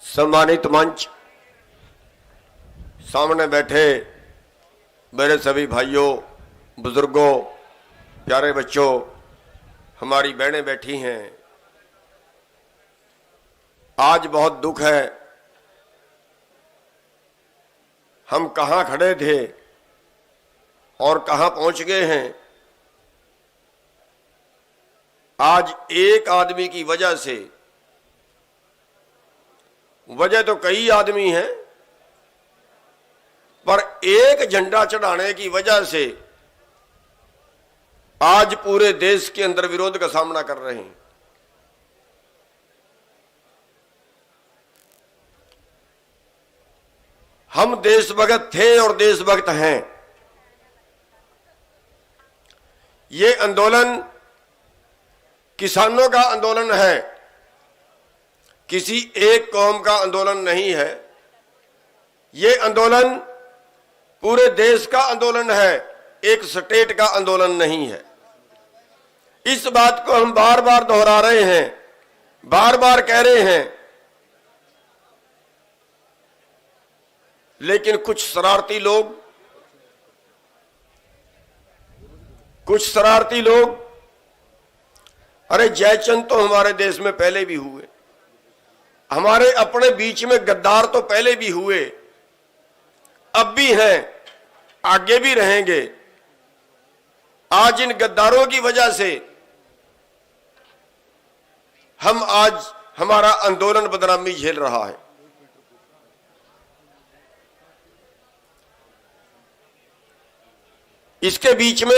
सम्मानित मंच, सामने बैठे मेरे सभी भाइयों, बुजुर्गों, प्यारे बच्चों, हमारी बहनें बैठी हैं। आज बहुत दुख है, हम कहां खड़े थे और कहां पहुंच गए हैं। आज एक आदमी की वजह से, वजह तो कई आदमी हैं, पर एक झंडा चढ़ाने की वजह से आज पूरे देश के अंदर विरोध का सामना कर रहे हैं। हम देशभक्त थे और देशभक्त हैं। ये आंदोलन किसानों का आंदोलन है, किसी एक कौम का आंदोलन नहीं है। ये आंदोलन पूरे देश का आंदोलन है, एक स्टेट का आंदोलन नहीं है। इस बात को हम बार बार दोहरा रहे हैं, बार बार कह रहे हैं, लेकिन कुछ शरारती लोग, अरे जयचंद तो हमारे देश में पहले भी हुए, हमारे अपने बीच में गद्दार तो पहले भी हुए, अब भी हैं, आगे भी रहेंगे। आज इन गद्दारों की वजह से आज हमारा आंदोलन बदनामी झेल रहा है। इसके बीच में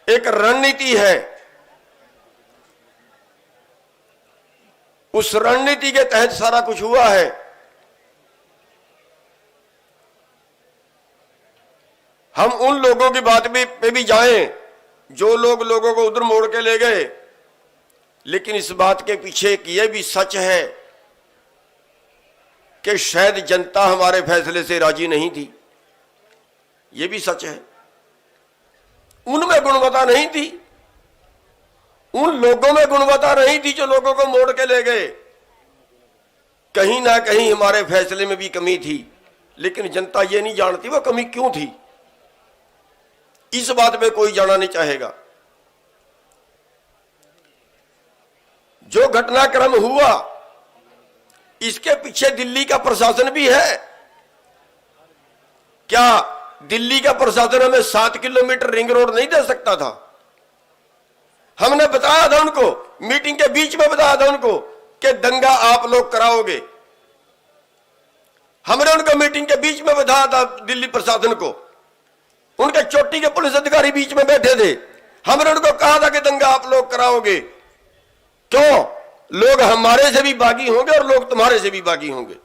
एक रणनीति है, उस रणनीति के तहत सारा कुछ हुआ है। हम उन लोगों की बात पे भी जाएं जो लोगों को उधर मोड़ के ले गए, लेकिन इस बात के पीछे एक ये भी सच है कि शायद जनता हमारे फैसले से राजी नहीं थी। ये भी सच है, उनमें गुणवत्ता नहीं थी, उन लोगों में गुणवत्ता नहीं थी जो लोगों को मोड़ के ले गए। कहीं ना कहीं हमारे फैसले में भी कमी थी, लेकिन जनता ये नहीं जानती वो कमी क्यों थी। इस बात में कोई जाना नहीं चाहेगा। जो घटनाक्रम हुआ, इसके पीछे दिल्ली का प्रशासन भी है। क्या दिल्ली का प्रशासन हमें 7 किलोमीटर रिंग रोड नहीं दे सकता था? हमने बताया था उनको, मीटिंग के बीच में बताया था उनको कि दंगा आप लोग कराओगे। हमने उनको मीटिंग के बीच में बताया था, दिल्ली प्रशासन को, उनके चोटी के पुलिस अधिकारी बीच में बैठे थे। हमने उनको कहा था कि दंगा आप लोग कराओगे। क्यों? लोग हमारे से भी बागी होंगे और लोग तुम्हारे से भी बागी होंगे।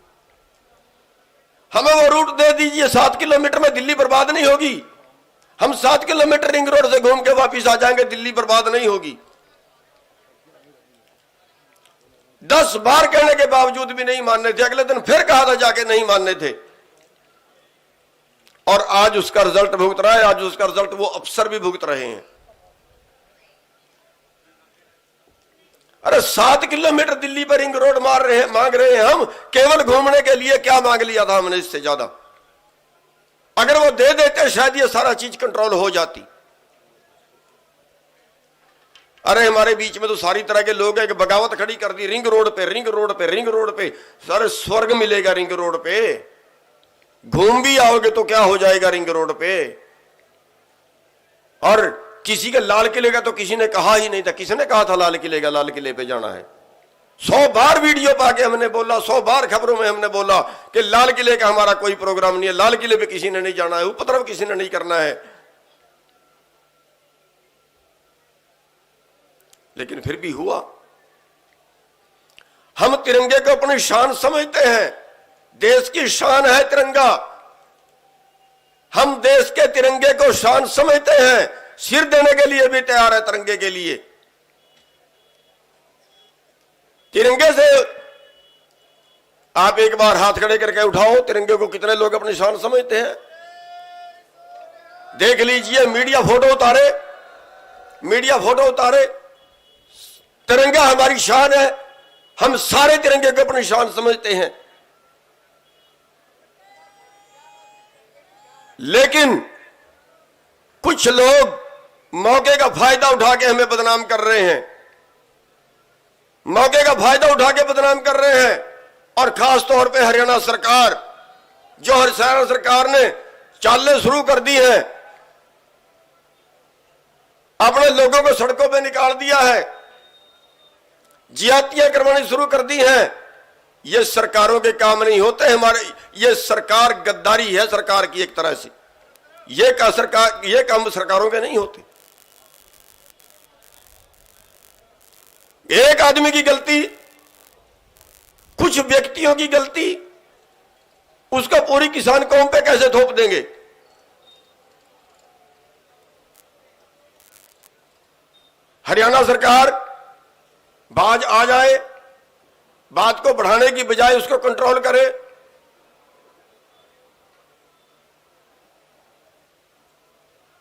हमें वो रूट दे दीजिए, 7 किलोमीटर में दिल्ली बर्बाद नहीं होगी। हम 7 किलोमीटर रिंग रोड से घूम के वापिस आ जाएंगे, दिल्ली बर्बाद नहीं होगी। 10 बार कहने के बावजूद भी नहीं मानने थे। अगले दिन फिर कहा था, जाके नहीं मानने थे। और आज उसका रिजल्ट भुगत रहा है, आज उसका रिजल्ट वो अफसर भी भुगत रहे हैं। अरे 7 किलोमीटर दिल्ली पर रिंग रोड मांग रहे हैं हम, केवल घूमने के लिए। क्या मांग लिया था हमने इससे ज्यादा? अगर वो दे देते शायद ये सारा चीज कंट्रोल हो जाती। अरे हमारे बीच में तो सारी तरह के लोग हैं कि बगावत खड़ी कर दी, रिंग रोड पे, रिंग रोड पे, रिंग रोड पे। सारे स्वर्ग मिलेगा रिंग रोड पे। घूम भी आओगे तो क्या हो जाएगा रिंग रोड पे। और किसी के लाल किले का तो किसी ने कहा ही नहीं था। किसने कहा था लाल किले पे जाना है? 100 बार वीडियो पाके हमने बोला, 100 बार खबरों में हमने बोला कि लाल किले का हमारा कोई प्रोग्राम नहीं है, लाल किले पे किसी ने नहीं जाना है, उपद्रव किसी ने नहीं करना है। लेकिन फिर भी हुआ। हम तिरंगे को अपनी शान समझते हैं, देश की शान है तिरंगा। हम देश के तिरंगे को शान समझते हैं, सिर देने के लिए भी तैयार है तिरंगे के लिए। तिरंगे से आप एक बार हाथ खड़े करके उठाओ, तिरंगे को कितने लोग अपनी शान समझते हैं? देख लीजिए, मीडिया फोटो उतारे। तिरंगा हमारी शान है, हम सारे तिरंगे को अपनी शान समझते हैं, लेकिन कुछ लोग मौके का फायदा उठा के हमें बदनाम कर रहे हैं, मौके का फायदा उठा के बदनाम कर रहे हैं। और खास तौर पे हरियाणा सरकार, जो हरियाणा सरकार ने चालें शुरू कर दी हैं, अपने लोगों को सड़कों पे निकाल दिया है, ज्यादतियां करवानी शुरू कर दी हैं। ये सरकारों के काम नहीं होते हमारे, ये सरकार गद्दारी है सरकार की एक तरह से। ये काम सरकारों के नहीं होते। एक आदमी की गलती, कुछ व्यक्तियों की गलती, उसका पूरी किसान कौम पे कैसे थोप देंगे? हरियाणा सरकार बाज आ जाए, बात को बढ़ाने की बजाय उसको कंट्रोल करे।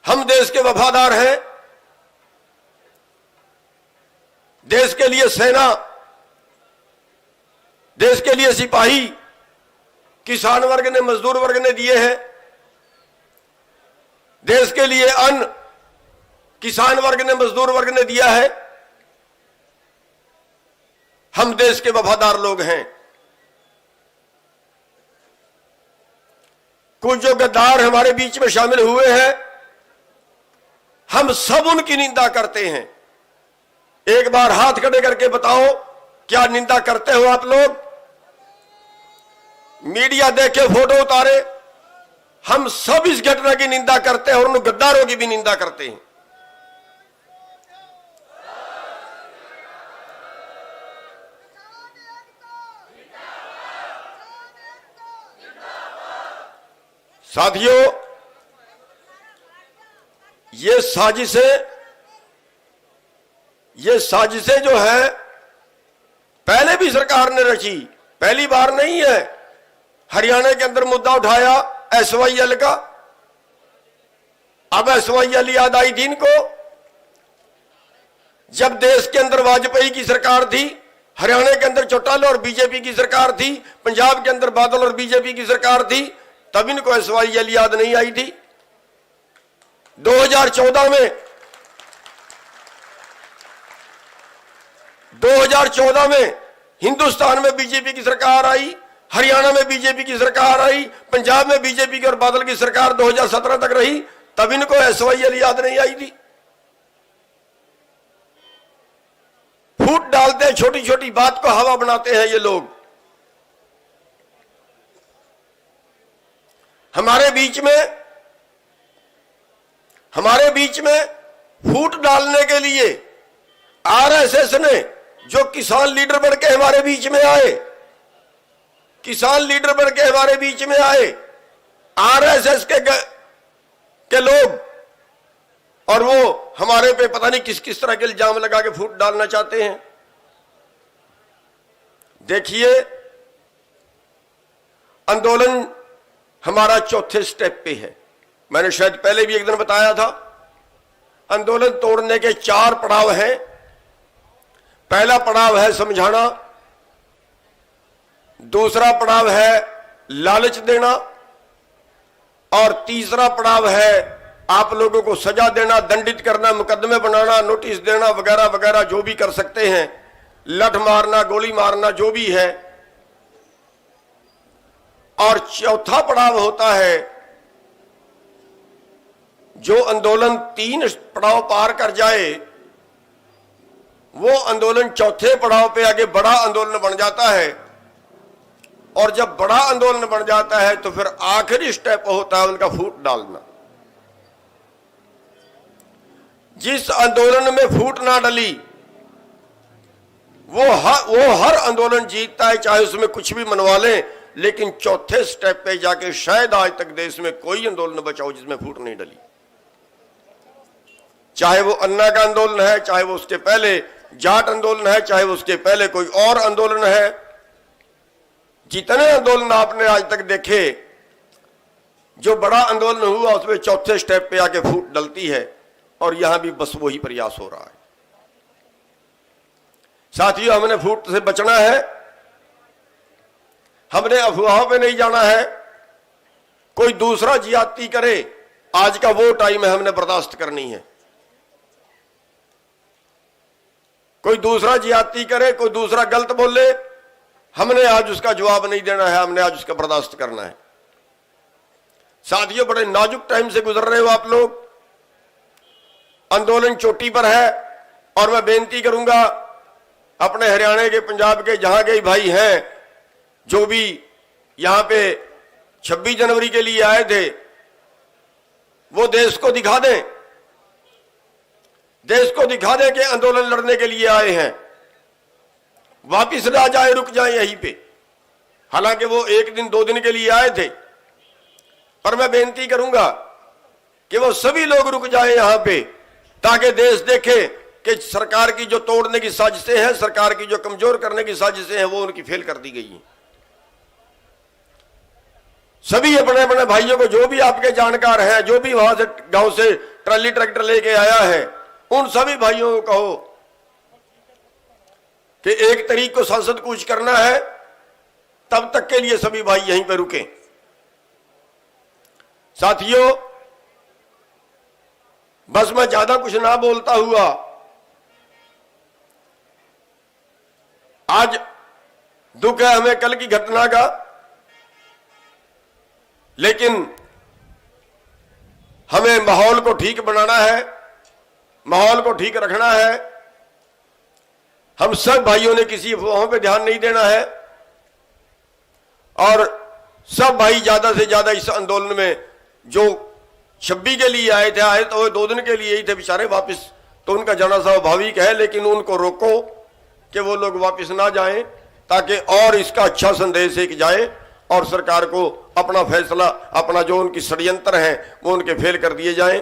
हम देश के वफादार हैं, देश के लिए सेना, देश के लिए सिपाही किसान वर्ग ने, मजदूर वर्ग ने दिए हैं। देश के लिए अन्न किसान वर्ग ने, मजदूर वर्ग ने दिया है। हम देश के वफादार लोग हैं। कुछ जो गद्दार हमारे बीच में शामिल हुए हैं, हम सब उनकी निंदा करते हैं। एक बार हाथ खड़े करके बताओ, क्या निंदा करते हो आप लोग? मीडिया देखे, फोटो उतारे, हम सब इस घटना की निंदा करते हैं और उन गद्दारों की भी निंदा करते हैं। साथियों, ये साजिशें जो है पहले भी सरकार ने रची, पहली बार नहीं है। हरियाणा के अंदर मुद्दा उठाया SYL का, अब SYL याद आई थी इनको। जब देश के अंदर वाजपेयी की सरकार थी, हरियाणा के अंदर चौटाला और बीजेपी की सरकार थी, पंजाब के अंदर बादल और बीजेपी की सरकार थी, तब इनको SYL याद नहीं आई थी। 2014 में हिंदुस्तान में बीजेपी की सरकार आई, हरियाणा में बीजेपी की सरकार आई, पंजाब में बीजेपी की और बादल की सरकार 2017 तक रही, तब इनको SYL याद नहीं आई थी। फूट डालते हैं, छोटी छोटी बात को हवा बनाते हैं ये लोग। हमारे बीच में फूट डालने के लिए RSS ने, जो किसान लीडर बन के हमारे बीच में आए, किसान लीडर बन के हमारे बीच में आए, RSS के लोग, और वो हमारे पे पता नहीं किस किस तरह के इल्जाम लगा के फूट डालना चाहते हैं। देखिए, आंदोलन हमारा चौथे स्टेप पे है। मैंने शायद पहले भी एक दिन बताया था, आंदोलन तोड़ने के 4 पड़ाव हैं। पहला पड़ाव है समझाना, दूसरा पड़ाव है लालच देना, और तीसरा पड़ाव है आप लोगों को सजा देना, दंडित करना, मुकदमे बनाना, नोटिस देना, वगैरह वगैरह जो भी कर सकते हैं, लठ मारना, गोली मारना, जो भी है। और चौथा पड़ाव होता है, जो आंदोलन 3 पड़ाव पार कर जाए, वो आंदोलन चौथे पड़ाव पे आगे बड़ा आंदोलन बन जाता है। और जब बड़ा आंदोलन बन जाता है तो फिर आखिरी स्टेप होता है उनका फूट डालना। जिस आंदोलन में फूट ना डली, वो हर आंदोलन जीतता है, चाहे उसमें कुछ भी मनवा लें। लेकिन चौथे स्टेप पे जाके शायद आज तक देश में कोई आंदोलन बचा हो जिसमें फूट नहीं डली। चाहे वो अन्ना का आंदोलन है, चाहे वो उसके पहले जाट आंदोलन है, चाहे वो उसके पहले कोई और आंदोलन है। जितने आंदोलन आपने आज तक देखे, जो बड़ा आंदोलन हुआ उसमें चौथे स्टेप पे आके फूट डलती है। और यहां भी बस वही प्रयास हो रहा है। साथियों, हमने फूट से बचना है, हमने अफवाहों पे नहीं जाना है। कोई दूसरा ज्यादती करे, आज का वो टाइम है, हमने बर्दाश्त करनी है। कोई दूसरा ज्यादती करे, कोई दूसरा गलत बोले, हमने आज उसका जवाब नहीं देना है, हमने आज उसका बर्दाश्त करना है। साथियों, बड़े नाजुक टाइम से गुजर रहे हो आप लोग। आंदोलन चोटी पर है और मैं बेनती करूंगा अपने हरियाणा के, पंजाब के, जहां के भाई हैं, जो भी यहां पे 26 जनवरी के लिए आए थे, वो देश को दिखा दें, देश को दिखा दें कि आंदोलन लड़ने के लिए आए हैं। वापिस ना जाए, रुक जाए यहीं पे। हालांकि वो 1 दिन 2 दिन के लिए आए थे, पर मैं बेनती करूंगा कि वो सभी लोग रुक जाए यहां पे, ताकि देश देखे कि सरकार की जो तोड़ने की साजिशें हैं, सरकार की जो कमजोर करने की साजिशें हैं, वो उनकी फेल कर दी गई हैं। सभी अपने अपने भाइयों को, जो भी आपके जानकार हैं, जो भी वहां से गांव से ट्राली ट्रैक्टर लेके आया है, उन सभी भाइयों को कहो कि 1 तारीख को संसद कूच करना है, तब तक के लिए सभी भाई यहीं पर रुके। साथियों, बस मैं ज्यादा कुछ ना बोलता हुआ आज दुख है हमें कल की घटना का, लेकिन हमें माहौल को ठीक बनाना है, माहौल को ठीक रखना है। हम सब भाइयों ने किसी अफवाहों पे ध्यान नहीं देना है और सब भाई ज्यादा से ज्यादा इस आंदोलन में, जो 26 के लिए आए थे, आए तो 2 दिन के लिए ही थे बेचारे, वापस तो उनका जाना स्वाभाविक है, लेकिन उनको रोको कि वो लोग वापस ना जाएं, ताकि और इसका अच्छा संदेश एक जाए और सरकार को अपना फैसला, अपना जो उनकी षड्यंत्र है, वो उनके फेल कर दिए जाएं।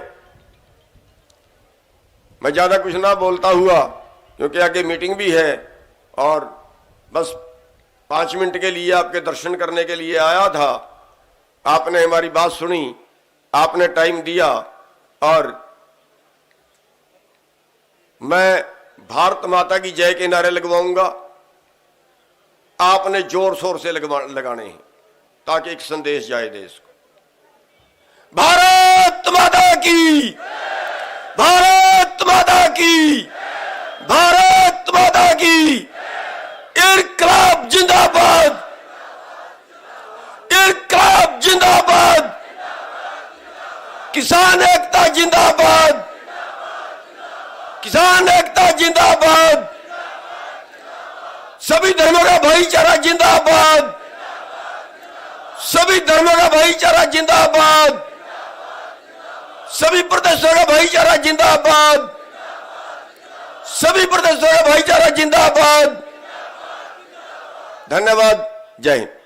मैं ज्यादा कुछ ना बोलता हुआ, क्योंकि आगे मीटिंग भी है, और बस 5 मिनट के लिए आपके दर्शन करने के लिए आया था। आपने हमारी बात सुनी, आपने टाइम दिया, और मैं भारत माता की जय के नारे लगवाऊंगा। आपने जोर शोर से लगाने हैं, ताकि एक संदेश जाए देश को। भारत माता की, भारत माता की, भारत माता की। इनकलाब जिंदाबाद, इनकलाब जिंदाबाद, किसान एकता जिंदाबाद, किसान एकता जिंदाबाद, सभी धर्मों का भाईचारा जिंदाबाद, सभी धर्मों का भाईचारा जिंदाबाद, सभी प्रदेशों का भाईचारा जिंदाबाद, सभी प्रदेशों का भाईचारा जिंदाबाद। धन्यवाद। जय हिंद।